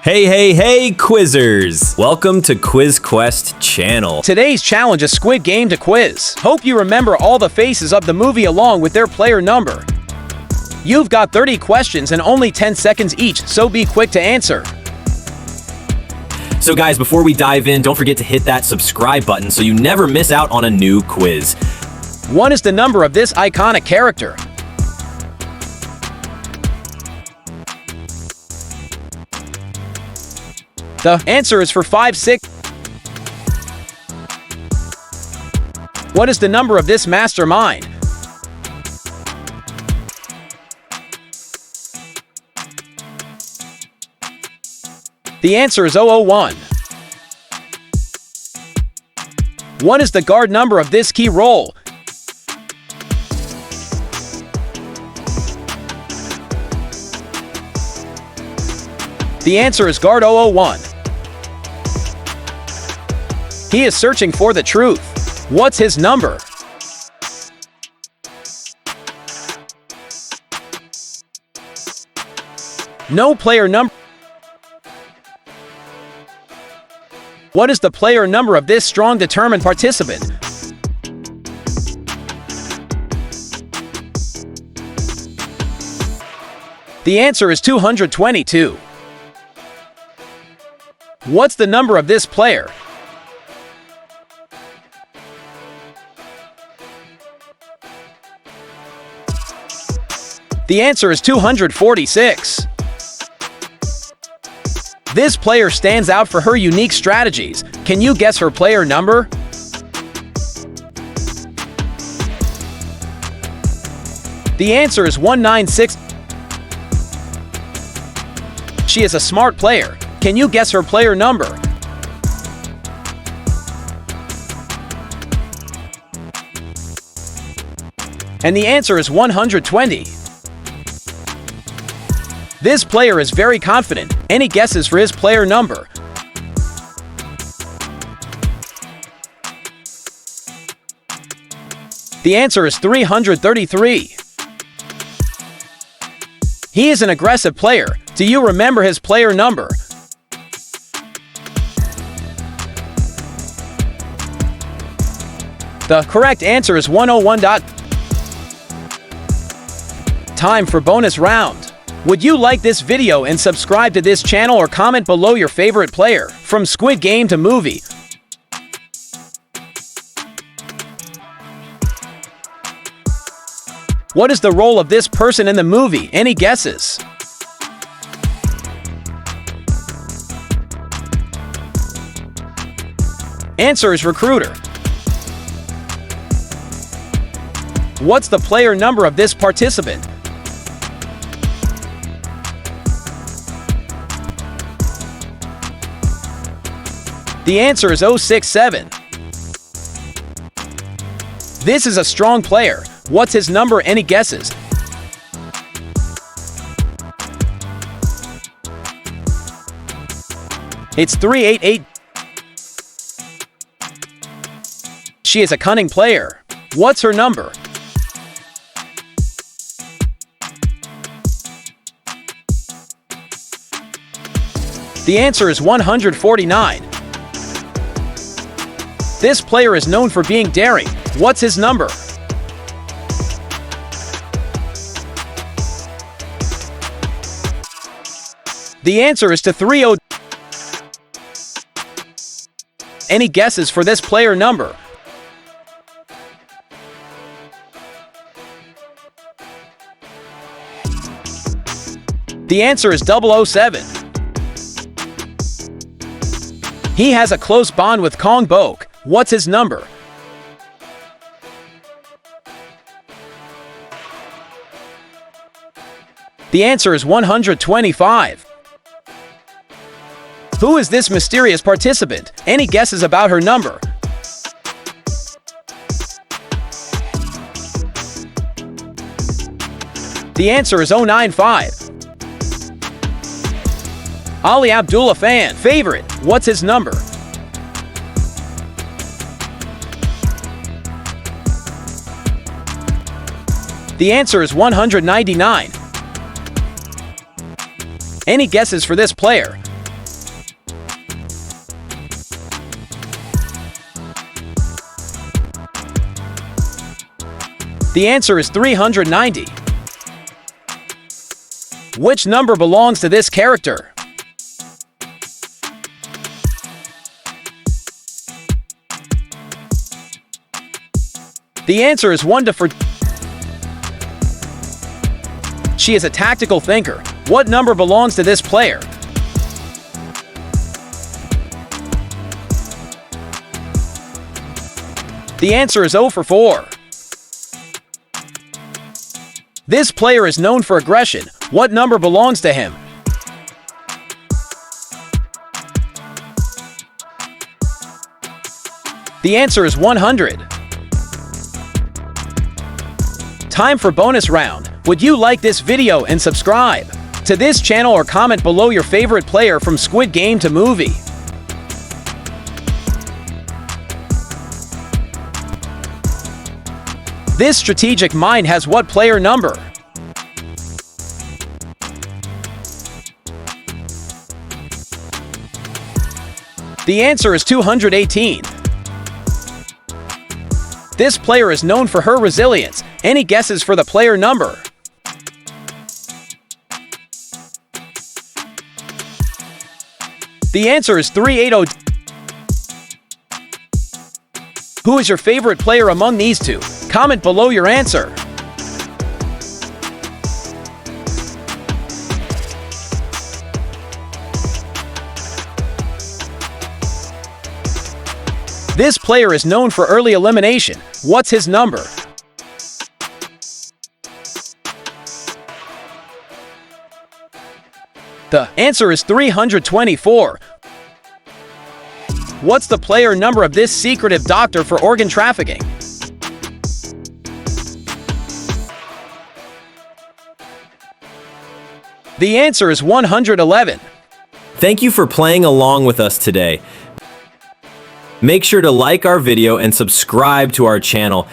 Hey, quizzers! Welcome to Quiz Quest channel. Today's challenge is Squid Game to quiz. Hope you remember all the faces of the movie along with their player number. You've got 30 questions and only 10 seconds each, so be quick to answer. So guys, before we dive in, don't forget to hit that subscribe button so you never miss out on a new quiz. What is the number of this iconic character? The answer is for 5, 6. What is the number of this mastermind? The answer is 001. What is the guard number of this key role? The answer is guard 001. He is searching for the truth. What's his number? No player number. What is the player number of this strong, determined participant? The answer is 222. What's the number of this player? The answer is 246. This player stands out for her unique strategies. Can you guess her player number? The answer is 196. She is a smart player. Can you guess her player number? And the answer is 120. This player is very confident. Any guesses for his player number? The answer is 333. He is an aggressive player. Do you remember his player number? The correct answer is 101. Time for bonus round. Would you like this video and subscribe to this channel, or comment below your favorite player from Squid Game to movie? What is the role of this person in the movie? Any guesses? Answer is recruiter. What's the player number of this participant? The answer is 067. This is a strong player. What's his number? Any guesses? It's 388. She is a cunning player. What's her number? The answer is 149. This player is known for being daring. What's his number? The answer is 230. Any guesses for this player number? The answer is 007. He has a close bond with Kong Bok. What's his number? The answer is 125. Who is this mysterious participant? Any guesses about her number? The answer is 095. Ali Abdullah fan favorite. What's his number? The answer is 199. Any guesses for this player? The answer is 390. Which number belongs to this character? The answer is 1 to 4. She is a tactical thinker. What number belongs to this player? The answer is 0 for 4. This player is known for aggression. What number belongs to him? The answer is 100. Time for bonus round. Would you like this video and subscribe to this channel or comment below your favorite player from Squid Game to movie? This strategic mind has what player number? The answer is 218. This player is known for her resilience. Any guesses for the player number? The answer is 380. Who is your favorite player among these two? Comment below your answer. This player is known for early elimination. What's his number? The answer is 324. What's the player number of this secretive doctor for organ trafficking? The answer is 111. Thank you for playing along with us today. Make sure to like our video and subscribe to our channel.